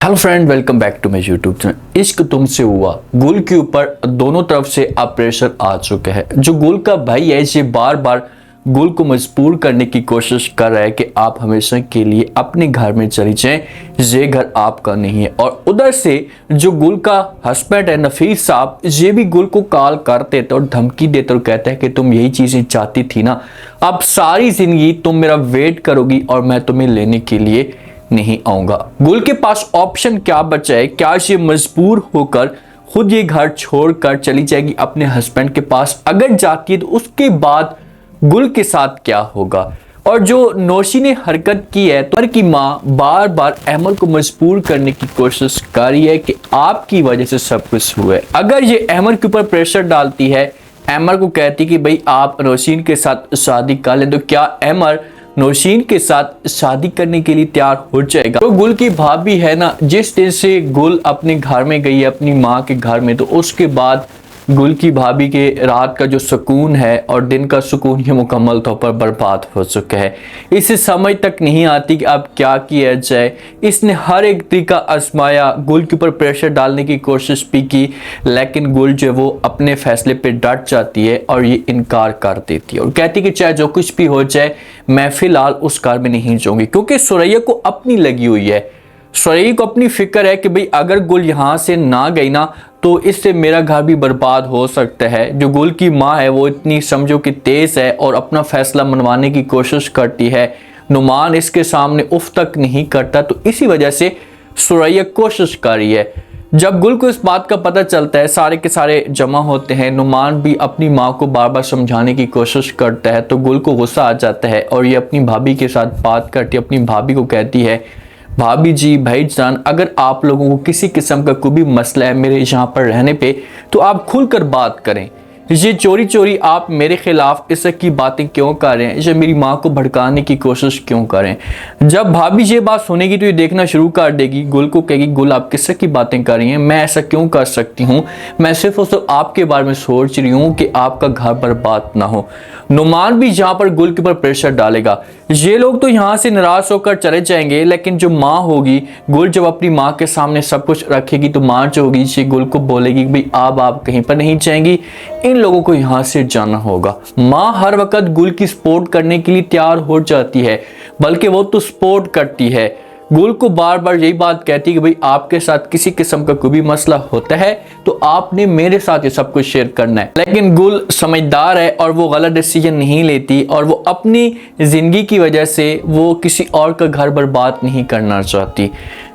Hello friend, welcome back to my YouTube channel. इश्क तुमसे हुआ गुल के ऊपर दोनों तरफ से अब प्रेशर आ चुका है। जो गुल का भाई है ये बार बार गुल को मजबूर करने की कोशिश कर रहा है कि आप हमेशा के लिए अपने घर में चली जाएं, ये घर आपका नहीं है। और उधर से जो गुल का हस्बैंड है नफीस साहब, ये भी गुल को कॉल करते थे और धमकी देते और कहते हैं कि तुम यही चीजें चाहती थी ना, अब सारी जिंदगी तुम मेरा वेट करोगी और मैं तुम्हें लेने के लिए नहीं आऊंगा। गुल के पास ऑप्शन क्या बचा है? क्या ये मजबूर होकर खुद ये घर छोड़कर चली जाएगी अपने हस्बैंड के पास? अगर जाती है तो उसके बाद गुल के साथ क्या होगा? और जो नौशी ने हरकत की है तो की माँ बार बार अहमद को मजबूर करने की कोशिश कर रही है कि आपकी वजह से सब कुछ हुआ है। अगर ये अहमद के ऊपर प्रेशर डालती है, अहमद को कहती कि भाई आप नौशीन के साथ शादी कर लें, तो क्या अहमद नौशीन के साथ शादी करने के लिए तैयार हो जाएगा? तो गुल की भाभी है ना, जिस दिन से गुल अपने घर में गई है अपनी माँ के घर में, तो उसके बाद गुल की भाभी के रात का जो सुकून है और दिन का सुकून ये मुकम्मल तौर पर बर्बाद हो चुका है। इसे समझ तक नहीं आती कि अब क्या किया जाए। इसने हर एक तरीका आजमाया, गुल के ऊपर प्रेशर डालने की कोशिश भी की, लेकिन गुल जो वो अपने फैसले पे डट जाती है और ये इनकार कर देती है और कहती कि चाहे जो कुछ भी हो जाए मैं फिलहाल उस कार में नहीं जाऊंगी, क्योंकि सुरैया को अपनी लगी हुई है। सुरैया को अपनी फिक्र है कि भाई अगर गुल यहाँ से ना गई ना तो इससे मेरा घर भी बर्बाद हो सकता है। जो गुल की माँ है वो इतनी समझो कि तेज है और अपना फैसला मनवाने की कोशिश करती है। नुमान इसके सामने उफ तक नहीं करता, तो इसी वजह से सुरैया कोशिश कर रही है। जब गुल को इस बात का पता चलता है, सारे के सारे जमा होते हैं, नुमान भी अपनी माँ को बार बार समझाने की कोशिश करता है, तो गुल को गुस्सा आ जाता है और ये अपनी भाभी के साथ बात करती है। अपनी भाभी को कहती है, भाभी जी, भाईजान, अगर आप लोगों को किसी किस्म का कोई भी मसला है मेरे यहाँ पर रहने पे, तो आप खुलकर बात करें। ये चोरी चोरी आप मेरे खिलाफ इस की बातें क्यों कर रहे हैं? ये मेरी माँ को भड़काने की कोशिश क्यों करें? जब भाभी ये बात सुनेगी तो ये देखना शुरू कर देगी। गुल को कहेगी, गुल आप किस की बातें कर रही हैं? मैं ऐसा क्यों कर सकती हूँ? मैं सिर्फ और सिर्फ आपके बारे में सोच रही हूँ कि आपका घर बर्बाद ना हो। नुमान भी यहाँ पर गुल के ऊपर प्रेशर डालेगा। ये लोग तो यहाँ से नाराज होकर चले जाएंगे, लेकिन जो माँ होगी, गुल जब अपनी माँ के सामने सब कुछ रखेगी तो माँ जो होगी ये गुल को बोलेगी भाई अब आप कहीं पर नहीं जाएंगी, इन लोगों को यहाँ से जाना होगा। माँ हर वक्त गुल की सपोर्ट करने के लिए तैयार हो जाती है, बल्कि वो तो सपोर्ट करती है। गुल को बार बार यही बात कहती है कि भाई आपके साथ किसी किस्म का कोई भी मसला होता है तो आपने मेरे साथ ये सब कुछ शेयर करना है। लेकिन गुल समझदार है और वो गलत डिसीजन नहीं लेती और वो अपनी जिंदगी की वजह से वो किसी और का घर बर्बाद नहीं करना चाहती।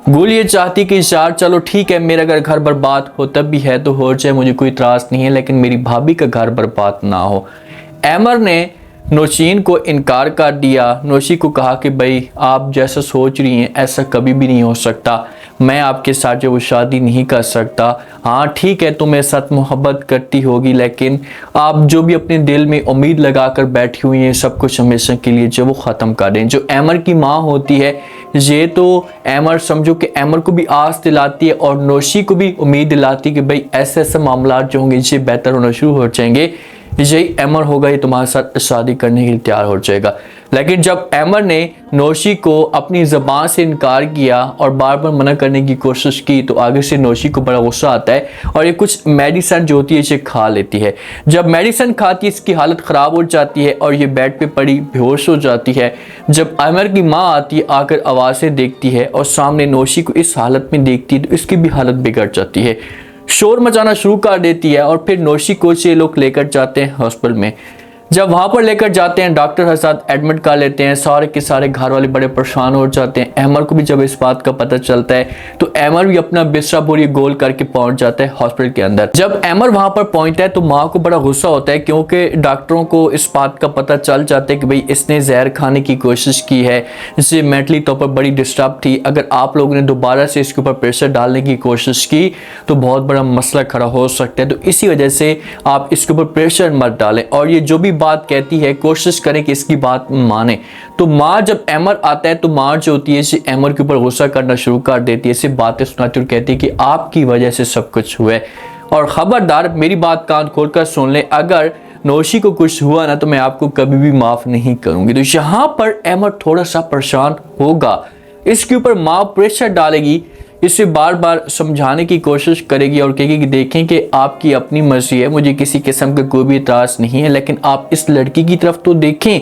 गुल ये चाहती कि यार चलो ठीक है, मेरा अगर घर बर्बाद होता भी है तो हो जाए, मुझे कोई इतराज नहीं है, लेकिन मेरी भाभी का घर बर्बाद ना हो। अमर ने नौशीन को इनकार कर दिया। नौशी को कहा कि भाई आप जैसा सोच रही हैं ऐसा कभी भी नहीं हो सकता, मैं आपके साथ जो वो शादी नहीं कर सकता। हाँ ठीक है, तुम मेरे साथ मोहब्बत करती होगी, लेकिन आप जो भी अपने दिल में उम्मीद लगा कर बैठी हुई हैं सब कुछ हमेशा के लिए जो वो ख़त्म कर दें। जो अमर की माँ होती है ये तो अमर समझो कि अमर को भी आस दिलाती है और नौशी को भी उम्मीद दिलाती है कि भाई ऐसे ऐसे मामला जो होंगे ये बेहतर होना शुरू हो जाएंगे, यही अमर होगा, ये तुम्हारे साथ शादी करने के लिए तैयार हो जाएगा। लेकिन जब अमर ने नौशी को अपनी ज़बान से इनकार किया और बार बार मना करने की कोशिश की, तो आगे से नौशी को बड़ा गुस्सा आता है और ये कुछ मेडिसिन जो होती है इसे खा लेती है। जब मेडिसिन खाती है इसकी हालत ख़राब हो जाती है और ये बेड पे पड़ी बेहोश हो जाती है। जब अमर की माँ आती है, आकर आवाज़ें देखती है और सामने नौशी को इस हालत में देखती है तो इसकी भी हालत बिगड़ जाती है, शोर मचाना शुरू कर देती है। और फिर नौशी को ये लोग लेकर जाते हैं हॉस्पिटल में। जब वहां पर लेकर जाते हैं डॉक्टर के साथ एडमिट कर लेते हैं, सारे के सारे घर वाले बड़े परेशान हो जाते हैं। अमर को भी जब इस बात का पता चलता है तो अमर भी अपना बिस्तरा बोरी गोल करके पहुंच जाता है हॉस्पिटल के अंदर। जब अमर वहां पर पहुंचता है तो माँ को बड़ा गुस्सा होता है, क्योंकि डॉक्टरों को इस बात का पता चल जाता है कि भाई इसने जहर खाने की कोशिश की है, इससे मेंटली तौर पर बड़ी डिस्टर्ब थी। अगर आप लोगों ने दोबारा से इसके ऊपर प्रेशर डालने की कोशिश की तो बहुत बड़ा मसला खड़ा हो सकता है, तो इसी वजह से आप इसके ऊपर प्रेशर मत डालें और ये जो भी बात कहती है कोशिश करें कि इसकी बात माने। तो माँ जब अमर आता है तो माँ जो होती है इसे अमर के ऊपर गुस्सा करना शुरू कर देती है, इसे बातें सुनाती और कहती है कि आपकी वजह से सब कुछ हुआ है और खबरदार मेरी बात कान खोलकर सुन ले, अगर नौशी को कुछ हुआ ना तो मैं आपको कभी भी माफ नहीं करूंगी। तो यहाँ पर अमर थोड़ा सा परेशान होगा, इसके ऊपर माँ प्रेशर डालेगी इसे बार बार समझाने की कोशिश करेगी और कहेगी कि देखें कि आपकी अपनी मर्जी है, मुझे किसी किस्म का कोई भी इतराज़ नहीं है, लेकिन आप इस लड़की की तरफ तो देखें,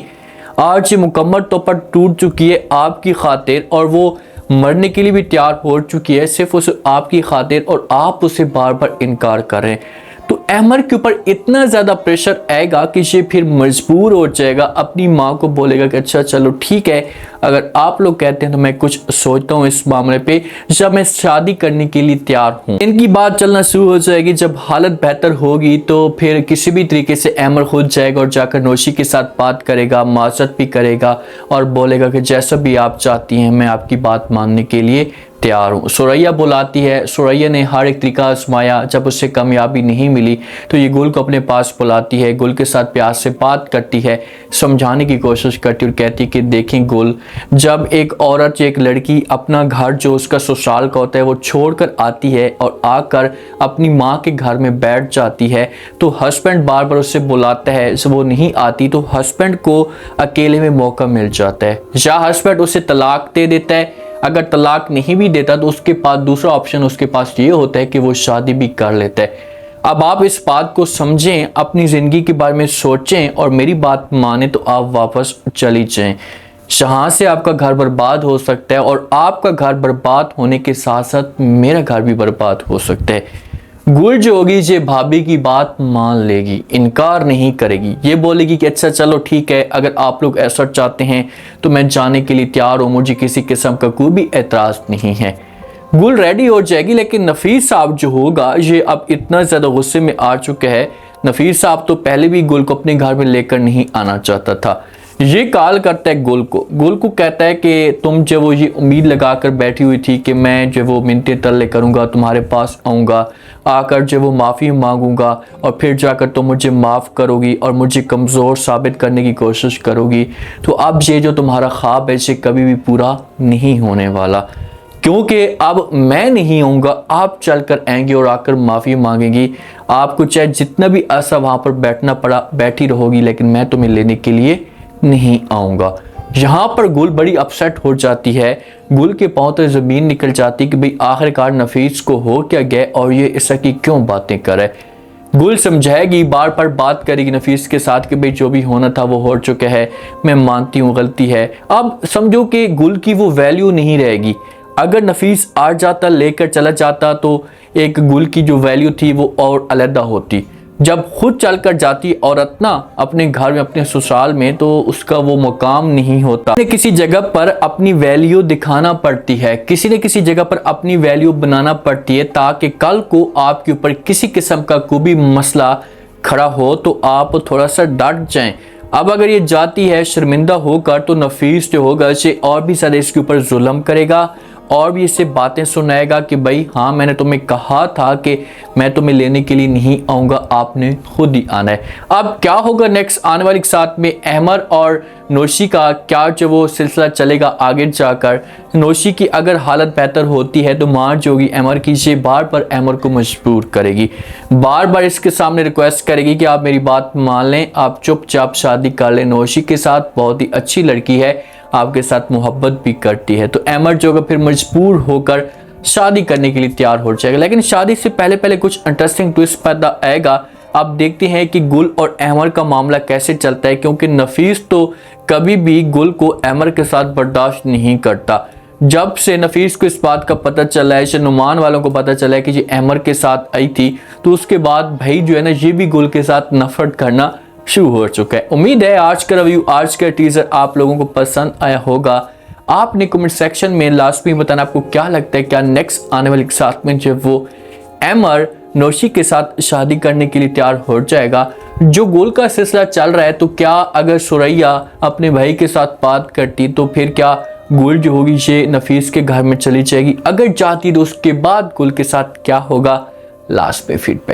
आज ये मुकम्मल तौर पर टूट चुकी है आपकी खातिर और वो मरने के लिए भी तैयार हो चुकी है सिर्फ उसे आपकी खातिर, और आप उसे बार बार इनकार कर रहे हैं। तो अहमर के ऊपर इतना ज़्यादा प्रेशर आएगा कि ये फिर मजबूर हो जाएगा, अपनी माँ को बोलेगा कि अच्छा चलो ठीक है, अगर आप लोग कहते हैं तो मैं कुछ सोचता हूँ इस मामले पे, जब मैं शादी करने के लिए तैयार हूँ। इनकी बात चलना शुरू हो जाएगी। जब हालत बेहतर होगी तो फिर किसी भी तरीके से अहमर खुद जाएगा और जाकर नौशी के साथ बात करेगा, माजरत भी करेगा और बोलेगा कि जैसा भी आप चाहती हैं मैं आपकी बात मानने के लिए तैयार हूँ। सुरैया बुलाती है। सुरैया ने हर एक तरीका आजमाया, जब उससे कामयाबी नहीं मिली तो ये गुल को अपने पास बुलाती है, गुल के साथ प्यार से बात करती है, समझाने की कोशिश करती है और कहती है कि देखें गुल, जब एक औरत, एक लड़की अपना घर जो उसका ससुराल का होता है वो छोड़कर आती है और आकर अपनी माँ के घर में बैठ जाती है तो हस्बैंड बार बार उससे बुलाता है, वो नहीं आती तो हस्बैंड को अकेले में मौका मिल जाता है, या हस्बैंड उसे तलाक दे देता है। अगर तलाक नहीं भी देता तो उसके पास दूसरा ऑप्शन उसके पास ये होता है कि वो शादी भी कर लेता है। अब आप इस बात को समझें, अपनी ज़िंदगी के बारे में सोचें और मेरी बात माने तो आप वापस चली जाएं। जहाँ से आपका घर बर्बाद हो सकता है और आपका घर बर्बाद होने के साथ साथ मेरा घर भी बर्बाद हो सकता है। गुल जो होगी ये भाभी की बात मान लेगी, इनकार नहीं करेगी, ये बोलेगी कि अच्छा चलो ठीक है, अगर आप लोग ऐसा चाहते हैं तो मैं जाने के लिए तैयार हूँ, मुझे किसी किस्म का कोई भी एतराज़ नहीं है। गुल रेडी हो जाएगी। लेकिन नफीस साहब जो होगा ये अब इतना ज़्यादा गुस्से में आ चुका है। नफीस साहब तो पहले भी गुल को अपने घर में लेकर नहीं आना चाहता था। ये कॉल करता है गुल को कहता है कि तुम जो वो ये उम्मीद लगाकर बैठी हुई थी कि मैं जो वो मिन्नतें तरले करूँगा, तुम्हारे पास आऊँगा, आकर जो वो माफ़ी मांगूंगा और फिर जाकर तुम मुझे माफ़ करोगी और मुझे कमज़ोर साबित करने की कोशिश करोगी, तो अब ये जो तुम्हारा ख्वाब है ये कभी भी पूरा नहीं होने वाला, क्योंकि अब मैं नहीं आऊँगा, आप चलकर आएंगे और आकर माफ़ी मांगेंगी। आपको चाहे जितना भी अरसा वहाँ पर बैठना पड़ा बैठी रहोगी, लेकिन मैं तुम्हें लेने के लिए नहीं आऊँगा। यहाँ पर गुल बड़ी अपसेट हो जाती है। गुल के पाँव तक ज़मीन निकल जाती कि भाई आखिरकार नफीस को हो क्या गया और ये इस तरह की क्यों बातें करे। गुल समझाएगी, बार बार बात करेगी नफीस के साथ कि भाई जो भी होना था वो हो चुका है, मैं मानती हूँ गलती है। अब समझो कि गुल की वो वैल्यू नहीं रहेगी। अगर नफीस आ जाता, लेकर चला जाता, तो एक गुल की जो वैल्यू थी वो और अलग होती। जब खुद चलकर जाती औरत ना अपने घर में, अपने ससुराल में, तो उसका वो मुकाम नहीं होता। किसी जगह पर अपनी वैल्यू दिखाना पड़ती है, किसी न किसी जगह पर अपनी वैल्यू बनाना पड़ती है, ताकि कल को आपके ऊपर किसी किस्म का कोई भी मसला खड़ा हो तो आप थोड़ा सा डट जाएं। अब अगर ये जाती है शर्मिंदा होकर तो नफीस जो होगा इसे और भी ज़्यादा इसके ऊपर जुल्म करेगा और भी इससे बातें सुनाएगा कि भाई हाँ मैंने तुम्हें कहा था कि मैं तुम्हें लेने के लिए नहीं आऊँगा, आपने खुद ही आना है। अब क्या होगा नेक्स्ट आने वाले साथ में अहमर और नौशी का क्या जो वो सिलसिला चलेगा आगे जाकर। नौशी की अगर हालत बेहतर होती है तो माँ जो होगी अहमर की ये बार बार अहमर को मजबूर करेगी, बार बार इसके सामने रिक्वेस्ट करेगी कि आप मेरी बात मान लें, आप चुपचाप शादी कर लें नौशी के साथ, बहुत ही अच्छी लड़की है, आपके साथ मोहब्बत भी करती है। तो अहमर जो फिर मजबूर होकर शादी करने के लिए तैयार हो जाएगा। लेकिन शादी से पहले पहले कुछ इंटरेस्टिंग ट्विस्ट पैदा आएगा। आप देखते हैं कि गुल और अहमर का मामला कैसे चलता है, क्योंकि नफीस तो कभी भी गुल को अहमर के साथ बर्दाश्त नहीं करता। जब से नफीस को इस बात का पता चला है, नुमान वालों को पता चला है कि ये अहमर के साथ आई थी, तो उसके बाद भाई जो है ना ये भी गुल के साथ नफरत करना शुरू हो चुका है। उम्मीद है आज का रिव्यू, आज का टीजर आप लोगों को पसंद आया होगा। आपने कमेंट सेक्शन में लास्ट में बताना आपको क्या लगता है, क्या नेक्स्ट आने वाले साथ में जब वो अहमर नौशी के साथ शादी करने के लिए तैयार हो जाएगा। जो गोल का सिलसिला चल रहा है, तो क्या अगर सुरैया अपने भाई के साथ बात करती तो फिर क्या गुल जो होगी ये नफीस के घर में चली जाएगी, अगर जाती तो उसके बाद गुल के साथ क्या होगा, लास्ट पे फीडबैक।